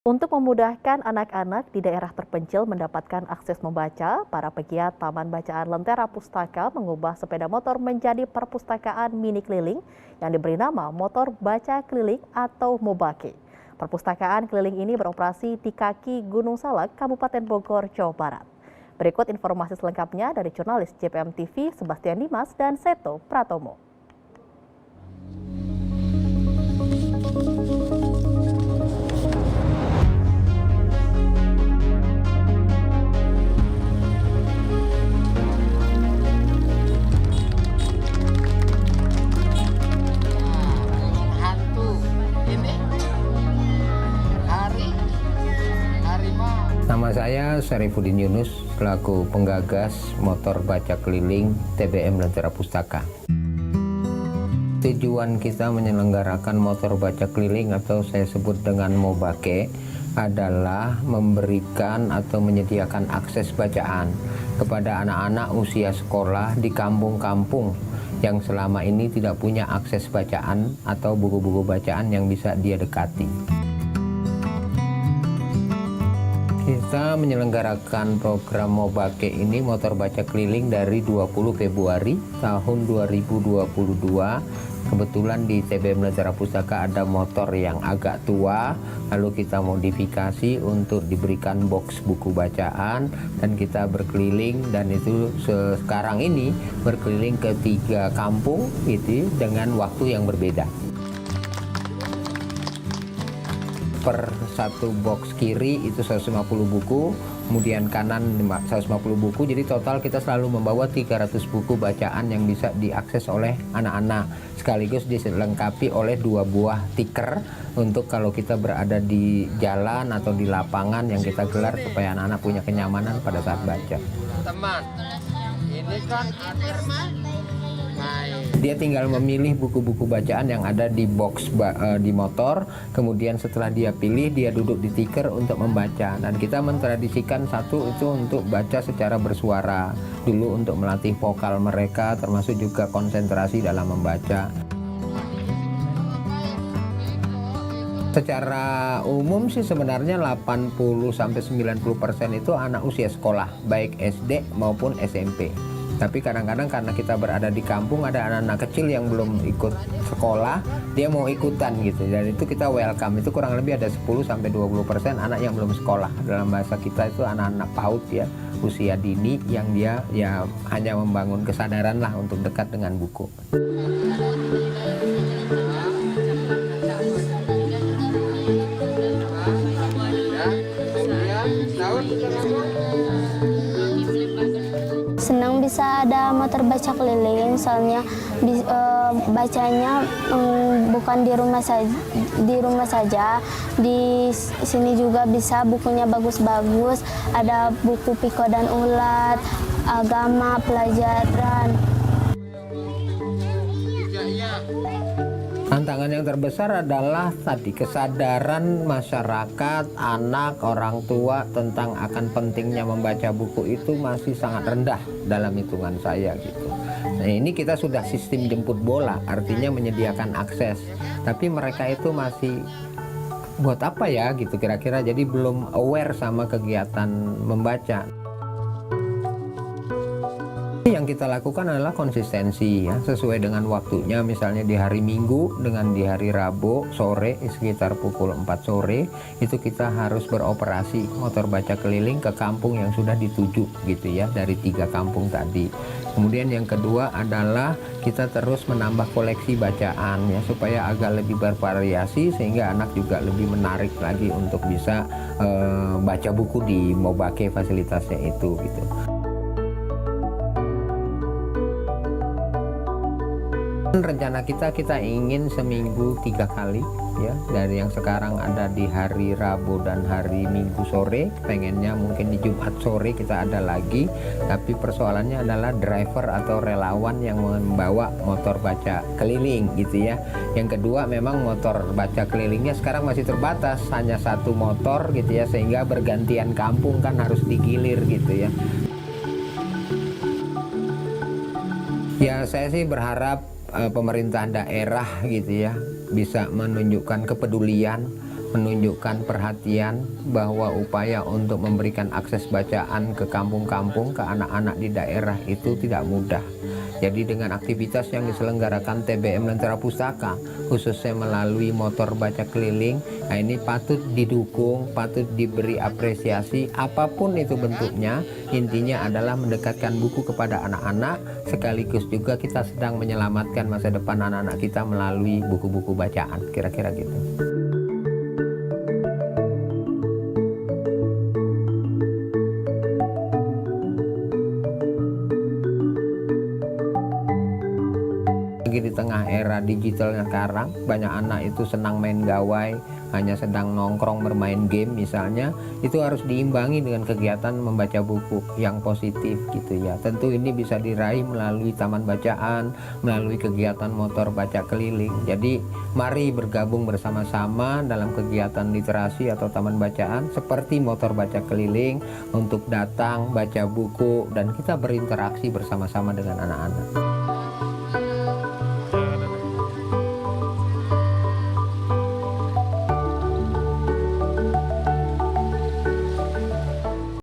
Untuk memudahkan anak-anak di daerah terpencil mendapatkan akses membaca, para pegiat Taman Bacaan Lentera Pustaka mengubah sepeda motor menjadi perpustakaan mini keliling yang diberi nama Motor Baca Keliling atau Mobake. Perpustakaan keliling ini beroperasi di kaki Gunung Salak, Kabupaten Bogor, Jawa Barat. Berikut informasi selengkapnya dari jurnalis JPM TV Sebastian Dimas dan Seto Pratomo. Nama saya Syarifuddin Yunus, selaku penggagas Motor Baca Keliling TBM Lentera Pustaka. Tujuan kita menyelenggarakan Motor Baca Keliling atau saya sebut dengan Mobake adalah memberikan atau menyediakan akses bacaan kepada anak-anak usia sekolah di kampung-kampung yang selama ini tidak punya akses bacaan atau buku-buku bacaan yang bisa dia dekati. Kita menyelenggarakan program Mobake ini, Motor Baca Keliling, dari 20 Februari tahun 2022. Kebetulan di TBM Lentera Pustaka ada motor yang agak tua, lalu kita modifikasi untuk diberikan box buku bacaan dan kita berkeliling, dan itu sekarang ini berkeliling ke 3 kampung gitu dengan waktu yang berbeda. Per satu box kiri itu 150 buku, kemudian kanan 150 buku, jadi total kita selalu membawa 300 buku bacaan yang bisa diakses oleh anak-anak, sekaligus dilengkapi oleh 2 buah tiker untuk kalau kita berada di jalan atau di lapangan yang kita gelar supaya anak-anak punya kenyamanan pada saat baca. Teman, ini kan dia tinggal memilih buku-buku bacaan yang ada di box di motor, kemudian setelah dia pilih, dia duduk di tiker untuk membaca. Dan kita mentradisikan satu itu untuk baca secara bersuara dulu untuk melatih vokal mereka, termasuk juga konsentrasi dalam membaca. Secara umum sih sebenarnya 80-90% itu anak usia sekolah, baik SD maupun SMP. Tapi kadang-kadang karena kita berada di kampung, ada anak-anak kecil yang belum ikut sekolah, dia mau ikutan gitu. Dan itu kita welcome, itu kurang lebih ada 10-20% anak yang belum sekolah. Dalam bahasa kita itu anak-anak PAUD ya, usia dini, yang dia ya hanya membangun kesadaran lah untuk dekat dengan buku. Senang bisa ada motor baca keliling, soalnya bacanya bukan di rumah saja, di sini juga bisa, bukunya bagus-bagus, ada buku Piko dan Ulat, agama, pelajaran. Tantangan yang terbesar adalah tadi kesadaran masyarakat, anak, orang tua tentang akan pentingnya membaca buku itu masih sangat rendah dalam hitungan saya gitu. Nah, ini kita sudah sistem jemput bola, artinya menyediakan akses, tapi mereka itu masih buat apa ya gitu kira-kira, jadi belum aware sama kegiatan membaca. Yang kita lakukan adalah konsistensi ya, sesuai dengan waktunya, misalnya di hari Minggu dengan di hari Rabu sore sekitar pukul 4 sore itu kita harus beroperasi motor baca keliling ke kampung yang sudah dituju gitu ya, dari 3 kampung tadi. Kemudian yang kedua adalah kita terus menambah koleksi bacaan ya, supaya agak lebih bervariasi sehingga anak juga lebih menarik lagi untuk bisa baca buku di Mobake fasilitasnya itu gitu. Rencana kita ingin seminggu 3 kali ya, dari yang sekarang ada di hari Rabu dan hari Minggu sore, pengennya mungkin di Jumat sore kita ada lagi, tapi persoalannya adalah driver atau relawan yang membawa motor baca keliling gitu ya. Yang kedua, memang motor baca kelilingnya sekarang masih terbatas, hanya 1 motor gitu ya, sehingga bergantian kampung kan harus digilir gitu ya. Ya saya sih berharap pemerintah daerah gitu ya bisa menunjukkan kepedulian menunjukkan perhatian bahwa upaya untuk memberikan akses bacaan ke kampung-kampung, ke anak-anak di daerah itu tidak mudah. Jadi dengan aktivitas yang diselenggarakan TBM Lentera Pustaka, khususnya melalui motor baca keliling, nah ini patut didukung, patut diberi apresiasi apapun itu bentuknya. Intinya adalah mendekatkan buku kepada anak-anak, sekaligus juga kita sedang menyelamatkan masa depan anak-anak kita melalui buku-buku bacaan, kira-kira gitu. Di tengah era digital sekarang, banyak anak itu senang main gawai, hanya sedang nongkrong bermain game misalnya, itu harus diimbangi dengan kegiatan membaca buku yang positif gitu ya. Tentu ini bisa diraih melalui taman bacaan, melalui kegiatan motor baca keliling. Jadi mari bergabung bersama-sama dalam kegiatan literasi atau taman bacaan seperti motor baca keliling untuk datang baca buku dan kita berinteraksi bersama-sama dengan anak-anak.